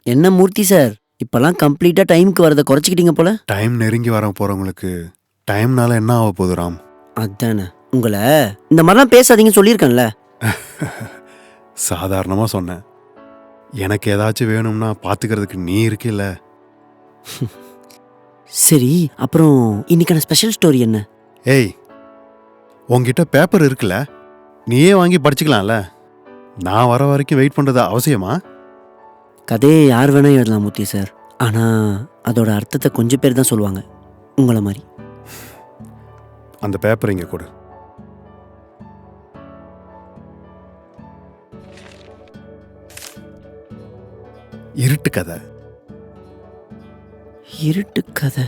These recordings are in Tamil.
என்ன மூர்த்தி சார், இப்பெல்லாம் கம்ப்ளீட்டா டைமுக்கு வரத குறைச்சிக்கிட்டீங்க போல. டைம் நெருங்கி வர போறவங்களுக்கு டைம்னால என்ன ஆக போகுது ராம்? அதானே, உங்களை இந்த மாதிரிலாம் பேசாதீங்கன்னு சொல்லியிருக்கேன்ல. சாதாரணமா சொன்னேன். எனக்கு ஏதாச்சும் வேணும்னா பாத்துக்கிறதுக்கு நீ இருக்கில்ல. சரி, அப்புறம் இன்னைக்கான ஸ்பெஷல் ஸ்டோரி என்ன? ஏய், உன்கிட்ட பேப்பர் இருக்குல்ல, நீயே வாங்கி படிச்சுக்கலாம்ல. நான் வர வரைக்கும் வெயிட் பண்றது அவசியமா? கதையை யார் வேணா எழுதலாம் மூர்த்தி சார், ஆனா அதோட அர்த்தத்தை கொஞ்சம் பேர் தான் சொல்லுவாங்க, உங்களை மாதிரி. அந்த பேப்பர் இங்க கொடு. இருட்டு கதை. இருட்டு கதை?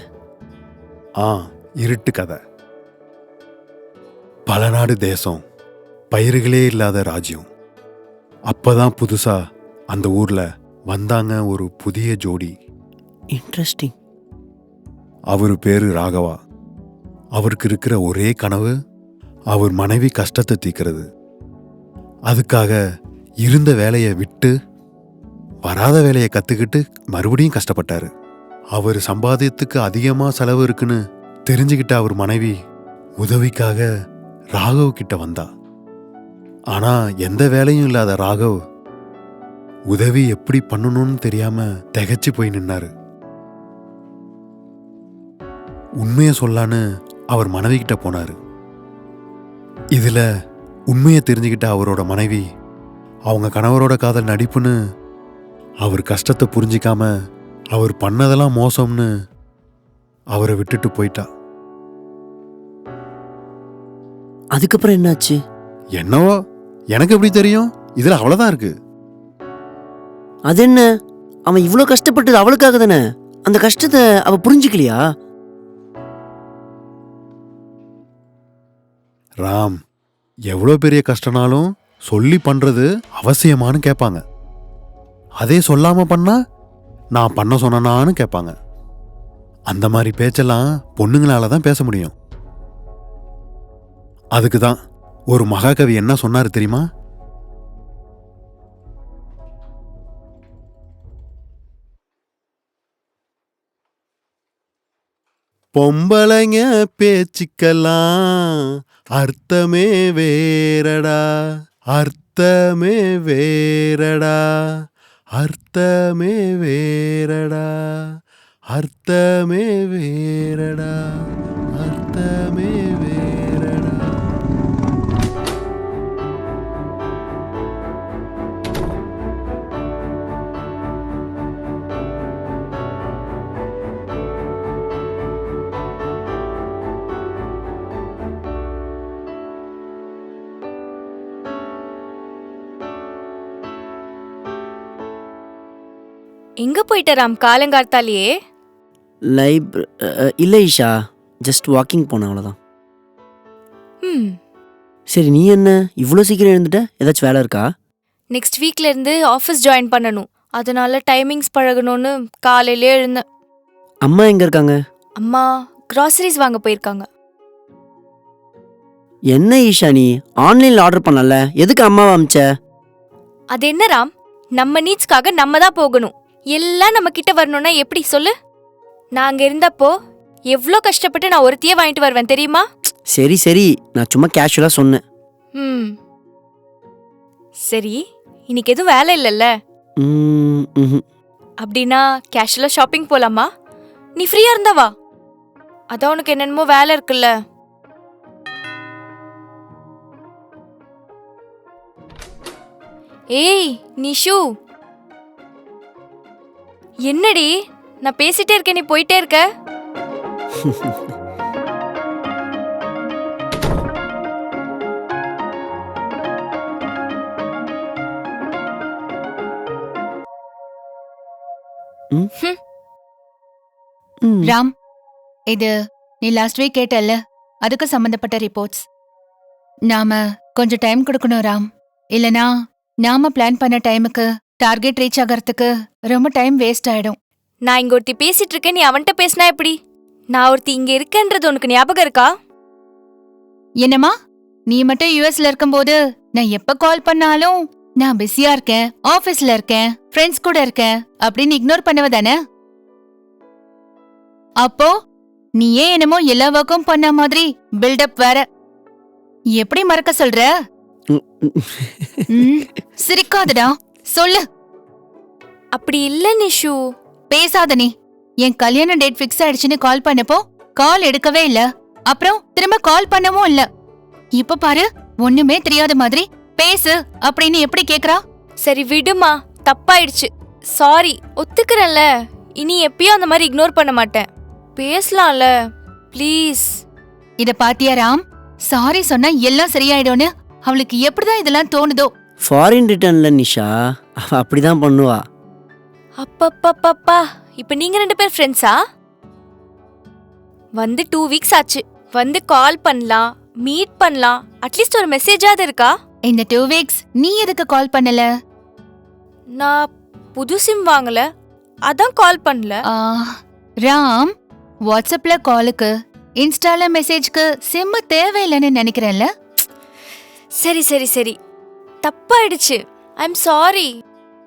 இருட்டு கதை. பல நாடு தேசம், பயிர்களே இல்லாத ராஜ்யம். அப்பதான் புதுசா அந்த ஊர்ல வந்தாங்க ஒரு புதிய ஜோடி. இன்ட்ரெஸ்டிங். அவரு பேரு ராகவா. அவருக்கு இருக்கிற ஒரே கனவு அவர் மனைவி கஷ்டத்தை தீக்கிறது. அதுக்காக இருந்த வேலையை விட்டு வராத வேலையை கத்துக்கிட்டு மறுபடியும் கஷ்டப்பட்டாரு. அவர் சம்பாத்தியத்துக்கு அதிகமா செலவு இருக்குன்னு தெரிஞ்சுக்கிட்ட அவர் மனைவி உதவிக்காக ராகவ் கிட்ட வந்தா. ஆனா எந்த வேலையும் இல்லாத ராகவ் உதவி எப்படி பண்ணணும்னு தெரியாம திகைச்சு போய் நின்னாரு. உண்மைய சொல்லான்னு அவர் மனைவி கிட்ட போனாரு. இதுல உண்மையை தெரிஞ்சுக்கிட்ட அவரோட மனைவி அவங்க கணவரோட காதல் நடிப்புன்னு, அவர் கஷ்டத்தை புரிஞ்சிக்காம அவர் பண்ணதெல்லாம் மோசம்னு அவரை விட்டுட்டு போயிட்டா. அதுக்கப்புறம் என்னாச்சு? என்னவோ எனக்கு எப்படி தெரியும், இதுல அவ்வளவுதான் இருக்கு. அது என்ன, அவன் இவ்வளோ கஷ்டப்பட்டது அவளுக்காக தானே. அந்த கஷ்டத்தை அவ புரிஞ்சுக்கலையா? ராம், எவ்வளோ பெரிய கஷ்டனாலும் சொல்லி பண்றது அவசியமானு கேட்பாங்க. அதே சொல்லாம பண்ணா நான் பண்ண சொன்னான்னு கேட்பாங்க. அந்த மாதிரி பேச்செல்லாம் பொண்ணுங்களால தான் பேச முடியும். அதுக்கு தான் ஒரு மகாகவி என்ன சொன்னாரு தெரியுமா? பொம்பளைங்க பேச்சுக்கெல்லாம் அர்த்தமே வேறடா, அர்த்தமே வேறடா, அர்த்தமே வேறடா, அர்த்தமே வேறடா, அர்த்தமே வேறடா. எங்க போயிட்ட ராம் காலங்கார்த்தாலேயே? இல்ல ஈஷா, ஜஸ்ட் வாக்கிங் போன, அவ்வளோதான். ம் சரி, நீ என்ன இவ்வளோ சீக்கிரம் எழுந்துட்ட? ஏதாச்சும் வேலை இருக்கா? நெக்ஸ்ட் வீக்ல இருந்து ஆஃபீஸ் ஜாயின் பண்ணணும், அதனால டைமிங்ஸ் பழகணும்னு காலையிலே எழுந்தேன். அம்மா எங்க இருக்காங்க? அம்மா கிராசரிஸ் வாங்க போயிருக்காங்க. என்ன ஈஷா, நீ ஆன்லைன்ல ஆர்டர் பண்ணல, எதுக்கு அம்மாவை அமிச்ச? அது என்ன ராம், நம்ம நீட்ஸ்க்காக நம்ம தான் போகணும். எல்லாம் நம்ம கிட்ட வரணும்னா எப்படி சொல்லு? நாங்க இருந்தப்போ எவ்வளோ கஷ்டப்பட்டு நான் ஒருத்தியே வாங்கிட்டு வருவேன் தெரியுமா? சரி சரி, நான் சும்மா கேஷுவலா சொன்னேன். ம் சரி, இன்னைக்கு எதுவும் வேலை இல்லைல்ல? அப்படின்னா கேஷுவலா ஷாப்பிங் போலாமா? நீ ஃப்ரீயா இருந்தா வா. அதான் உனக்கு என்னென்னமோ வேலை இருக்குல்ல. ஏய் நிஷு, என்னடி நான் பேசிட்டே இருக்கேன், நீ போயிட்டே இருக்க. ராம், இது நீ லாஸ்ட் வீக் கேட்டல்ல, அதுக்கு சம்பந்தப்பட்ட ரிப்போர்ட்ஸ். நாம கொஞ்சம் டைம் கொடுக்கணும் ராம். இல்லனா நாம பிளான் பண்ண டைமுக்கு டார்கெட் ரீச் ஆகிறதுக்கு ரொம்ப டைம் வேஸ்ட் ஆயிடும். நான் இங்க ஒருத்தி பேசிட்டு இருக்கேன், நீ அவன்கிட்ட பேசினா எப்படி? நான் ஒருத்தி இங்க இருக்கேன்றது உனக்கு ஞாபகம் இருக்கா? என்னம்மா, நீ மட்டும் யுஎஸ்ல இருக்கும்போது நான் எப்ப கால் பண்ணாலும் நான் பிஸியா இருக்கேன், ஆபீஸ்ல இருக்கேன், ஃப்ரெண்ட்ஸ் கூட இருக்கேன் அப்படின்னு இக்னோர் பண்ணுவதானே? அப்போ நீ ஏன் என்னமோ எல்லா ஒர்க்கும் பண்ண மாதிரி பில்டப் வேற. எப்படி மறக்க சொல்ற? சிரிக்காதடா, சொல்லு. அப்படி இல்ல நிஷு. பேசாத நீ. என் கல்யாண டேட் ஃபிக்ஸ் ஆயிடுச்சுன்னு கால் பண்ணப்போ கால் எடுக்கவே இல்ல. அப்புறம் திரும்ப கால் பண்ணவும் இல்ல. இப்ப பாரு, ஒண்ணுமே தெரியாத மாதிரி பேசு அப்படின்னு எப்படி கேக்குறா? சரி விடுமா, தப்பாயிடுச்சு. சாரி, ஒத்துக்கிறேன்ல. இனி எப்பயும் அந்த மாதிரி இக்னோர் பண்ண மாட்டேன். பேசலாம்ல ப்ளீஸ். இத பாத்தியா ராம்? சாரி சொன்னா எல்லாம் சரியாயிடும்னு அவளுக்கு எப்படிதான் இதெல்லாம் தோணுதோ? ஃபாரின் ரிட்டர்ன்ல நிஷா, அவ அப்படிதான் பண்ணுவா. அப்பப்பப்பப்பா, இப்ப நீங்க 2 பேர் ஃப்ரெண்ட்ஸா? வந்து 2 வீக்ஸ் ஆச்சு. வந்து கால் பண்ணலாம், மீட் பண்ணலாம், அட்லீஸ்ட் ஒரு மெசேஜாவது இருக்கா? இந்த 2 வீக்ஸ் நீ எதுக்கு கால் பண்ணல? நான் புது சிம் வாங்கல, அதான் கால் பண்ணல. ராம், வாட்ஸ்அப்ல காலுக்கு, இன்ஸ்டால மெசேஜ்க்கு சிம் தேவையில்லைன்னு நினைக்கிறேன்ல? சரி சரி சரி, தப்பாயிடுச்சு. I'm sorry.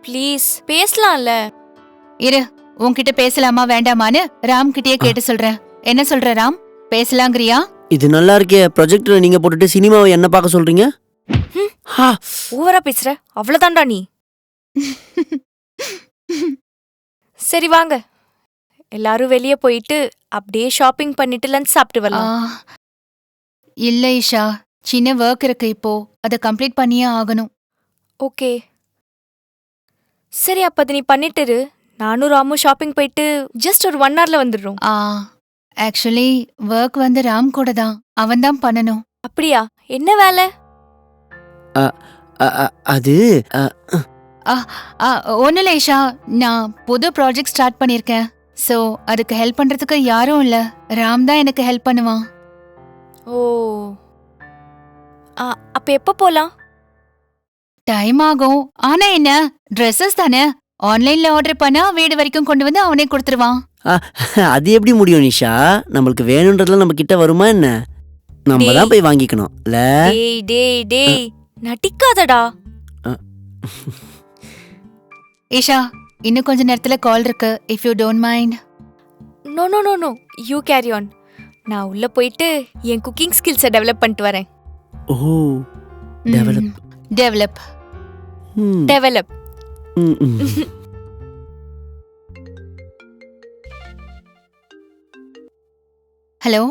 ப்ளீஸ் பேசலாம்ல. இரு, உன்கிட்ட பேசலாமா வேண்டாமான்னு ராம் கிட்டயே கேட்டு சொல்றேன். என்ன சொல்ற ராம்? பேசலாங்கிறியா? இது நல்லா இருக்கே. ப்ரொஜெக்டரை நீங்க போட்டுட்டு சினிமாவை என்ன பார்க்க சொல்றீங்க? ஓவரா பேசுற, அவ்வளவுதான்டா நீ. சரி வாங்க, எல்லாரும் வெளியே போயிட்டு அப்படியே ஷாப்பிங் பண்ணிட்டு லஞ்ச் சாப்பிட்டு வரலாம். இல்ல ஈஷா, சின்ன ஒர்க் இருக்கு இப்போ, அதை கம்ப்ளீட் பண்ணியே ஆகணும். ஓகே சரி, அப்ப அதை நீ பண்ணிட்டு இரு. நானும் ராமும் ஷாப்பிங் போயிட்டு ஜஸ்ட் ஒரு 1 hourல வந்துடுறோம். ஆக்சுவலி ஒர்க் வந்து ராம் கூட தான், அவன் தான் பண்ணணும். அப்படியா? என்ன வேலை? அது ஒன்னும் இல்ல ஈஷா, நான் புது ப்ராஜெக்ட் ஸ்டார்ட் பண்ணிருக்கேன். சோ அதுக்கு ஹெல்ப் பண்றதுக்கு யாரும் இல்ல, ராம் தான் எனக்கு ஹெல்ப் பண்ணுவான். ஓ, அப்ப எப்ப போலாம்? டைம் ஆகும். ஆனா என்ன, ட்ரெஸ்ஸஸ் தானே, ஆன்லைன்ல ஆர்டர் பண்ணா வீடு வரைக்கும் கொண்டு வந்து அவனே கொடுத்துருவான். அது எப்படி முடியும் நிஷா? நம்மளுக்கு வேணும்ன்றதுலாம் நம்ம கிட்ட வருமா என்ன? நம்ம தான் போய் வாங்கிக்கணும். டேய் டேய் டேய், நடிக்காதடா. ஈஷா, இன்னும் கொஞ்ச நேரத்துல கால் இருக்கு, if you don't mind. No no no no, you carry on. நான் உள்ள போயிட்டு என் குக்கிங் ஸ்கில்ஸை டெவலப் பண்ணிட்டு வரேன். ஓ, develop develop develop. Hello,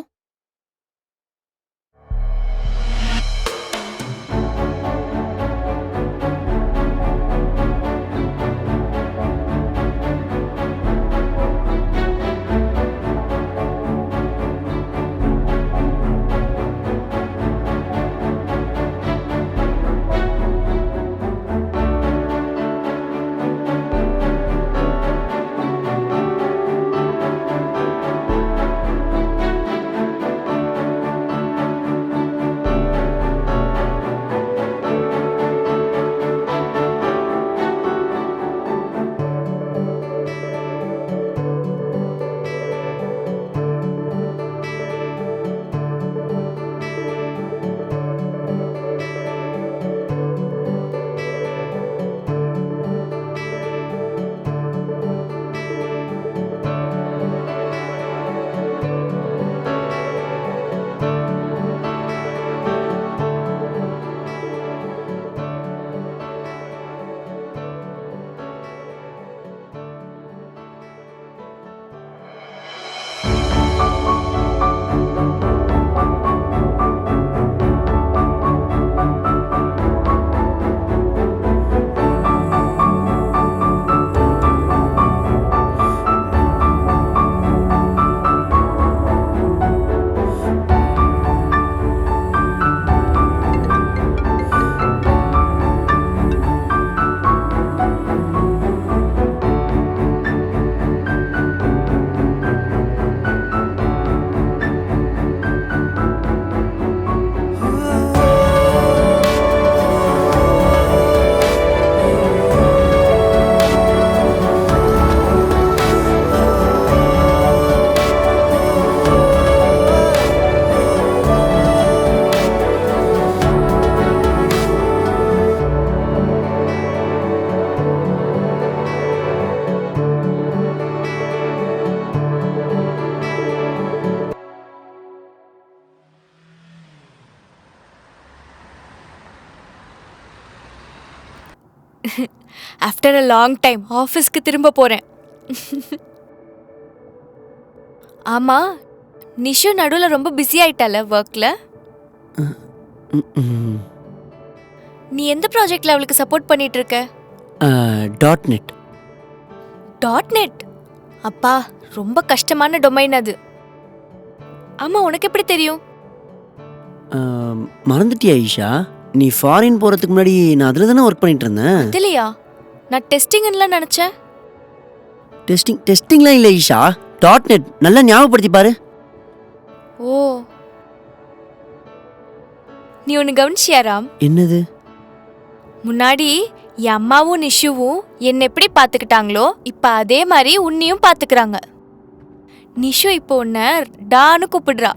after a long time ஆஃபீஸ்க்கு திரும்ப போறேன். ஆமா, நிஷு நடுவில் ரொம்ப பிஸி ஆயிட்டால ஒர்க்ல. நீ எந்த ப்ராஜெக்ட்ல அவளுக்கு சப்போர்ட் பண்ணிட்டு இருக்க? .NET. .NET அப்பா, ரொம்ப கஷ்டமான டொமைன் அது. ஆமா, உனக்கு எப்படி தெரியும்? மறந்துட்டியா ஈஷா? நீ ஃபாரின் போகிறதுக்கு முன்னாடி நான் அதில் தானே ஒர்க் பண்ணிட்டு இருந்தேன். இல்லையா? நான் டெஸ்டிங்லாம் நினைச்சேன். டெஸ்டிங்லாம் இல்லை ஈஷா, .NET. நல்லா ஞாபகப்படுத்தி பாரு. ஓ, நீ ஒன்று கவனிச்சியா ராம்? என்னது? முன்னாடி என் அம்மாவும் நிஷுவும் என்னை எப்படி பார்த்துக்கிட்டாங்களோ இப்போ அதே மாதிரி உன்னையும் பார்த்துக்கிறாங்க. நிஷு இப்போ உன்னை டான்னு கூப்பிடுறா.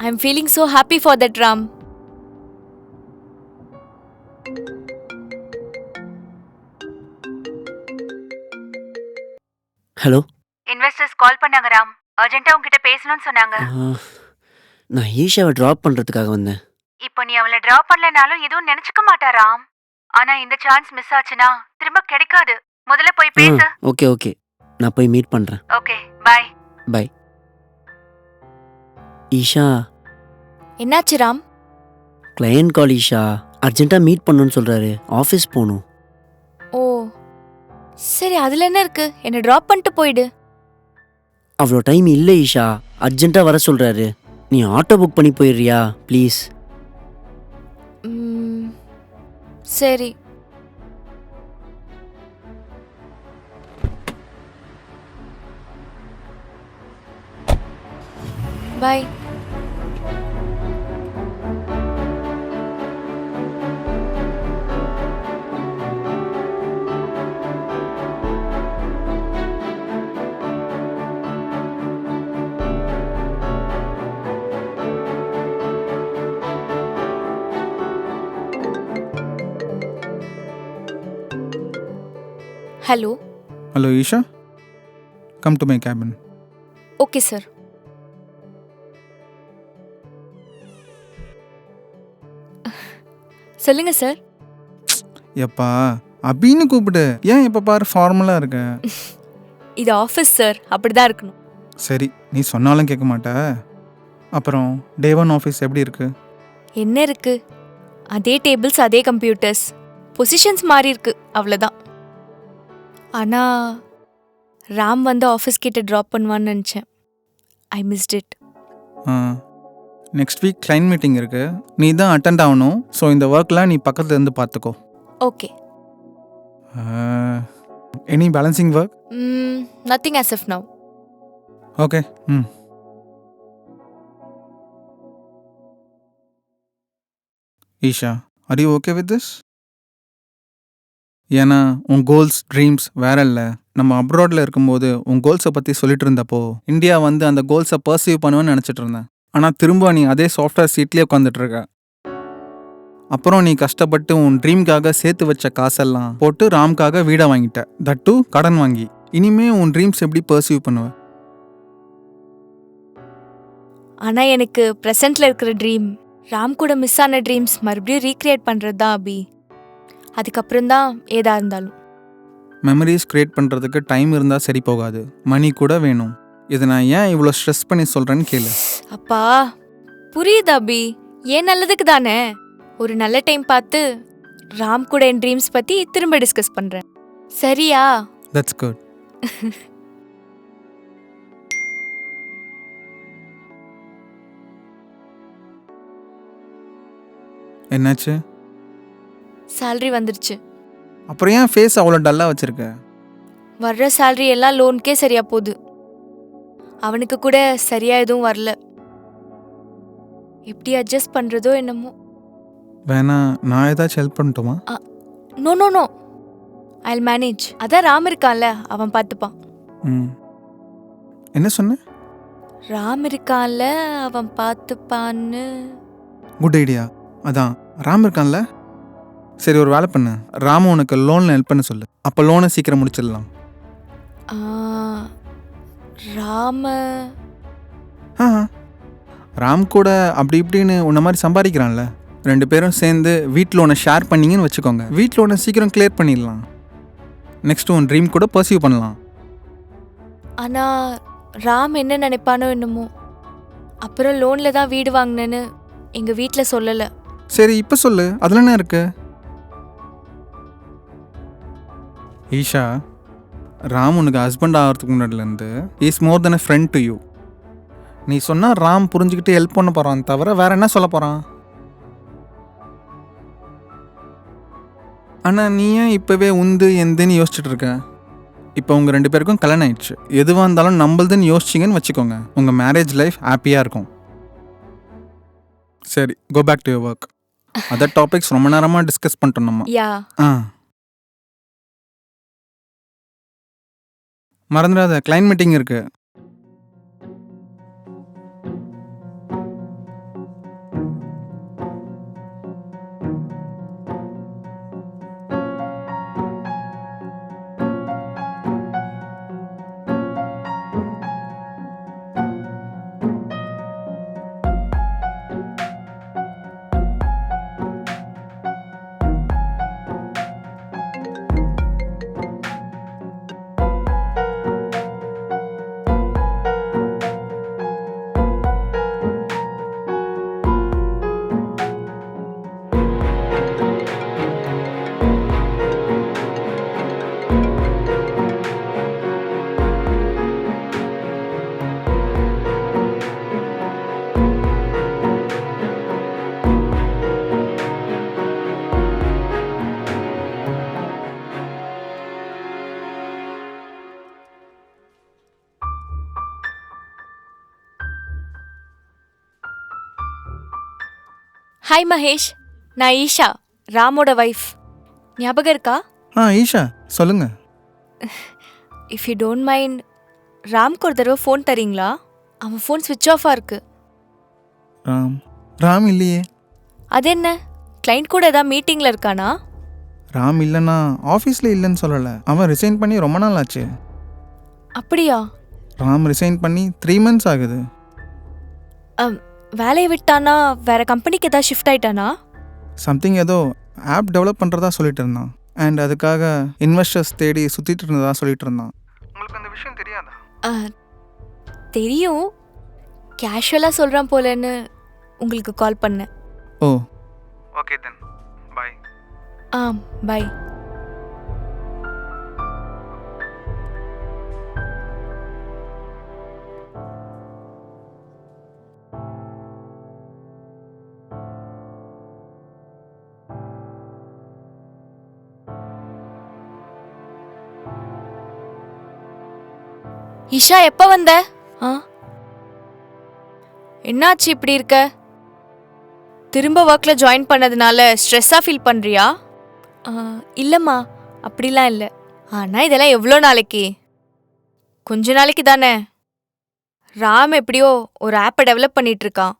I am feeling so happy for that Ram. Hello, investors call பண்ணாங்க ராம். அர்ஜென்ட்டா உன்கிட்ட பேசணும்னு சொன்னாங்க. நான் ஈஷாவை ட்ராப் பண்ணுறதுக்காக வந்தேன். இப்போ நீ அவளை டிராப் பண்ணலனாலும் எதுவும் நினைச்சுக்க மாட்டா ராம். ஆனா இந்த சான்ஸ் மிஸ் ஆச்சுன்னா திரும்ப கிடைக்காது. முதல்ல போய் பேசு. ஓகே, நான் போய் மீட் பண்ணுறேன். Okay, by. பை. ஈஷா, என்னாச்சு ராம்? கிளையண்ட் கால் ஈஷா, அர்ஜென்ட்டாக மீட் பண்ணணும்னு சொல்கிறாரு. ஆஃபீஸ் போகணும். ஓ சரி, அதில் என்ன இருக்கு? என்னை ட்ராப் பண்ணிட்டு போயிடு. அவ்வளோ டைம் இல்லை ஈஷா, அர்ஜென்ட்டாக வர சொல்கிறாரு. நீ ஆட்டோ புக் பண்ணி போயிடுறியா ப்ளீஸ்? சரி. Bye. Hello. Hello, Isha. Come to my cabin. Okay sir. சொல்லுங்க சார். எப்பா அபின்னு கூப்பிடு. ஏன் எப்போ பாரு ஃபார்மலாக இருக்க? இது ஆஃபீஸ் சார், அப்படிதான் இருக்கணும். சரி, நீ சொன்னாலும் கேட்க மாட்ட. அப்புறம் டே 1 ஆஃபீஸ் எப்படி இருக்கு? என்ன இருக்கு? அதே டேபிள்ஸ், அதே கம்ப்யூட்டர்ஸ், பொசிஷன்ஸ் மாறி இருக்கு, அவ்வளோதான். ஆனால் ராம் வந்து ஆஃபீஸ் கிட்ட ட்ராப் பண்ணுவான்னு நினச்சேன். I missed it. Next week client meeting இருக்கு. நீ தான் அட்டெண்ட் ஆகணும். ஸோ இந்த ஒர்க்லாம் நீ பக்கத்துல இருந்து பார்த்துக்கோ. Okay. Any balancing work? Nothing as of now. Okay. Isha, are you okay with this? ஏன்னா உன் கோல்ஸ் ட்ரீம்ஸ் வேற இல்லை. நம்ம அப்ராடில் இருக்கும்போது உன் கோல்ஸை பற்றி சொல்லிட்டு இருந்தப்போ இந்தியா வந்து அந்த கோல்ஸை பர்சீவ் பண்ணுவேன்னு நினச்சிட்டு இருந்தேன். ஆனால் திரும்ப நீ அதே சாஃப்ட்வேர் சீட்லேயே உட்காந்துட்டு இருக்க. அப்புறம் நீ கஷ்டப்பட்டு உன் ட்ரீம்காக சேர்த்து வச்ச காசெல்லாம் போட்டு ராம்காக வீடை வாங்கிட்ட, தட் டூ கடன் வாங்கி. இனிமே உன் ட்ரீம்ஸ் எப்படி பர்சீவ் பண்ணுவ? ஆனால் எனக்கு ப்ரெசண்ட்டில் இருக்கிற ட்ரீம், ராம் கூட மிஸ் ஆன ட்ரீம்ஸ் மறுபடியும் ரீக்ரியேட் பண்ணுறது தான் அபி. அதுக்கப்புறம் தான் ஏதா இருந்தாலும். மெமரிஸ் கிரியேட் பண்ணுறதுக்கு டைம் இருந்தால் சரி போகாது, மணி கூட வேணும். இதை நான் ஏன் இவ்வளோ ஸ்ட்ரெஸ் பண்ணி சொல்கிறேன்னு கேளு. அப்பா புரியுது அபி, ஏன் நல்லதுக்கு தானே. ஒரு நல்ல டைம் பார்த்து ராம் கூட என் ட்ரீம்ஸ் பற்றி திரும்ப டிஸ்கஸ் பண்ணுறேன். சரியா? That's good. என்னாச்சு? சேலரி வந்துருச்சு. அப்புறம் ஏன் ஃபேஸ் அவ்வளோ டல்லாக வச்சுருக்க? வர்ற சேலரி எல்லாம் லோனுக்கே சரியா போகுது. அவனுக்கு கூட சரியா எதுவும் வரல. எப்படி அட்ஜஸ்ட் பண்ணுறதோ என்னமோ. வேணா நான் ஏதாச்சும் ஹெல்ப் பண்ணட்டுமா? No no no, I will manage. அதான் ராம் இருக்கான்ல, அவன் பார்த்துப்பான். என்ன சொன்ன? ராம் இருக்கான்ல, அவன் பார்த்துப்பான்னு. Good idea. அதான் ராம் இருக்கான்ல. சரி, ஒரு வேலை பண்ணு. ராம உனக்கு லோனில் ஹெல்ப் பண்ண சொல்லு. அப்போ லோனை சீக்கிரம் முடிச்சிடலாம். ராம ராம் கூட அப்படி இப்படின்னு உன்ன மாதிரி சம்பாதிக்கிறான்ல, 2 பேரும் சேர்ந்து வீட்டில் ஒன்று ஷேர் பண்ணிங்கன்னு வச்சுக்கோங்க. வீட்டில் ஒன்று சீக்கிரம் கிளியர் பண்ணிடலாம். நெக்ஸ்ட் உன் ட்ரீம் கூட பர்சியூ பண்ணலாம். ஆனா ராம் என்ன நினைப்பானோ என்னமோ. அப்புறம் லோன்ல தான் வீடு வாங்கினேன்னு எங்க வீட்டில் சொல்லலை. சரி இப்போ சொல்லு, அதில் என்ன இருக்கு? ஈஷா, ராம் உனக்கு ஹஸ்பண்ட் ஆகிறதுக்கு முன்னாடிலேருந்து is more than a friend to you. நீ சொன்னால் ராம் புரிஞ்சுக்கிட்டு ஹெல்ப் பண்ண போகிறான் தவிர வேற என்ன சொல்ல போகிறான்? ஆனால் நீ ஏன் இப்போவே உந்து எந்துன்னு யோசிச்சுட்டு இருக்க? இப்போ உங்கள் 2 பேருக்கும் கல்யாணம் ஆயிடுச்சு. எதுவாக இருந்தாலும் நம்மளுதுன்னு யோசிச்சிங்கன்னு வச்சுக்கோங்க, உங்கள் மேரேஜ் லைஃப் ஹாப்பியாக இருக்கும். சரி, go back to your work. Other topics ரொம்ப நேரமாக டிஸ்கஸ் பண்ணிட்டோம் நம்ம. யா மறந்துடாத, கிளைண்ட் மீட்டிங் இருக்கு. ஹாய் மகேஷ், நான் ஈஷா, ராமோட வைஃப். ஞாபகம் இருக்கா? ஈஷா சொல்லுங்க. இஃப் யூ டோன்ட் மைண்ட், ராம்க்கு ஒரு தடவை ஃபோன் தரீங்களா? அவன் ஃபோன் ஸ்விட்ச் ஆஃபாக இருக்கு. ராம் இல்லையே. அது என்ன, கிளைண்ட் கூட ஏதாவது மீட்டிங்கில் இருக்கானா? ராம் இல்லைன்னா ஆஃபீஸில் இல்லைன்னு சொல்லலை, அவன் ரிசைன் பண்ணி ரொம்ப நாள் ஆச்சு. அப்படியா? ராம் ரிசைன் பண்ணி 3 months ஆகுது. வேலையை விட்டானா வேற கம்பெனிக்கு ஏதாவது ஷிஃப்ட் ஆயிட்டானா? சம்திங் ஏதோ ஆப் டெவலப் பண்ணுறதா சொல்லிட்டு இருந்தான். அண்ட் அதுக்காக இன்வெஸ்டர்ஸ் தேடி சுற்றிட்டு இருந்ததா சொல்லிட்டு இருந்தான். உங்களுக்கு அந்த விஷயம் தெரியாதா? தெரியும், கேஷுவலாக சொல்கிறான் போலன்னு உங்களுக்கு கால் பண்ணேன். Oh okay then bye. Bye. Isha, எப்போ வந்த? என்னாச்சு இப்படி இருக்க? திரும்ப ஒர்க்கில் ஜாயின் பண்ணதுனால ஸ்ட்ரெஸ்ஸாக ஃபீல் பண்ணுறியா? இல்லைம்மா, அப்படிலாம் இல்லை. ஆனால் இதெல்லாம் எவ்வளோ நாளைக்கு? கொஞ்ச நாளைக்கு தானே. ராம் எப்படியோ ஒரு ஆப்பை டெவலப் பண்ணிட்டு இருக்கான்.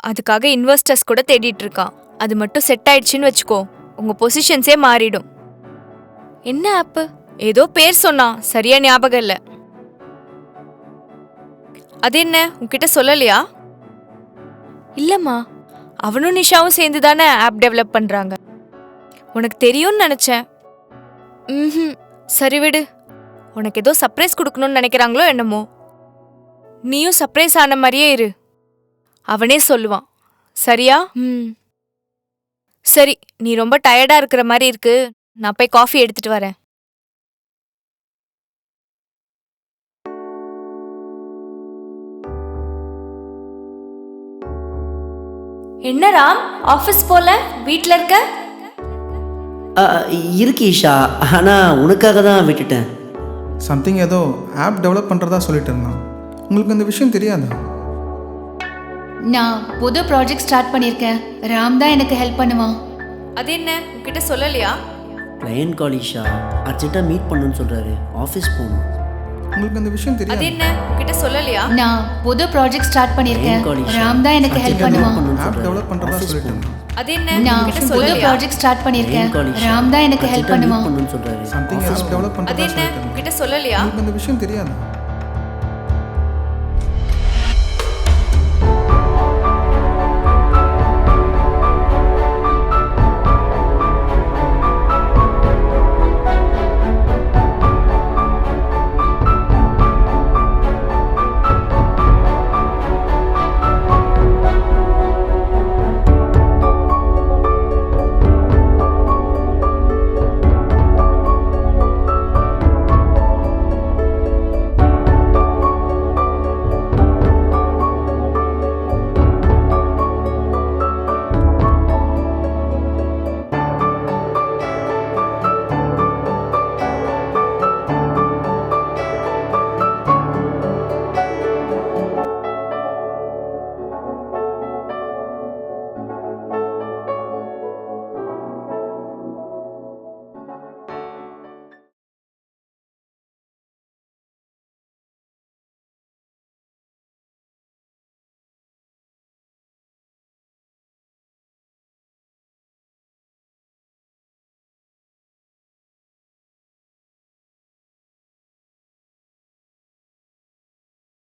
அதுக்காக இன்வெஸ்டர்ஸ் கூட தேடிட்டு இருக்கான். அது மட்டும் செட் ஆயிடுச்சுன்னு வச்சுக்கோ, உங்கள் பொசிஷன்ஸே மாறிடும். என்ன ஆப்பு? ஏதோ பேர் சொன்னான், சரியா ஞாபகம் இல்லை. அது என்ன, உன்கிட்ட சொல்லலையா? இல்லைம்மா, அவனும் நிஷாவும் சேர்ந்து தானே ஆப் டெவலப் பண்ணுறாங்க. உனக்கு தெரியும்னு நினச்சேன். சரி விடு. உனக்கு ஏதோ சர்ப்ரைஸ் கொடுக்கணும்னு நினைக்கிறாங்களோ என்னமோ. நீயும் சர்ப்ரைஸ் ஆன மாதிரியே இரு, அவனே சொல்லுவான். சரியா? சரி, நீ ரொம்ப டயர்டாக இருக்கிற மாதிரி இருக்கு, நான் போய் காஃபி எடுத்துட்டு வரேன். என்ன ராம், ஆஃபீஸ் போல வீட்டில் இருக்க? இருக்கு ஈஷா, ஆனால் உனக்காக தான் விட்டுட்டேன். சம்திங் ஏதோ ஆப் டெவலப் பண்ணுறதா சொல்லிட்டு இருந்தான். உங்களுக்கு இந்த விஷயம் தெரியாதா? நான் புது ப்ராஜெக்ட் ஸ்டார்ட் பண்ணியிருக்கேன். ராம் தான் எனக்கு ஹெல்ப் பண்ணுவான். அது என்ன, உன்கிட்ட சொல்லலையா? கிளையன்ட் கால் ஈஷா, அர்ஜென்ட்டாக மீட் பண்ணுன்னு சொல்கிறாரு, ஆஃபீஸ் போகணும். உங்களுக்கு அந்த விஷயம் அது தெரியாது? என்ன, உன்கிட்ட சொல்லலையா? நான் புது ப்ராஜெக்ட் ஸ்டார்ட் பண்ணியிருக்கேன். ராம் தான் எனக்கு ஹெல்ப் பண்ணுவான். ஆப் டெவலப் பண்ணுறதா சொல்லிட்டு இருந்தான். அது என்ன, நான் உன்கிட்ட புது சொல்லலையா? ப்ராஜெக்ட் ஸ்டார்ட் பண்ணியிருக்கேன். ராம் தான் எனக்கு ஹெல்ப் பண்ணுவான். சம்திங் ஆப் டெவலப் அது பண்ணுறதா என்ன, சொல்லிட்டு இருந்தான். உன்கிட்ட சொல்லலையா? உங்களுக்கு அந்த விஷயம் தெரியாதா?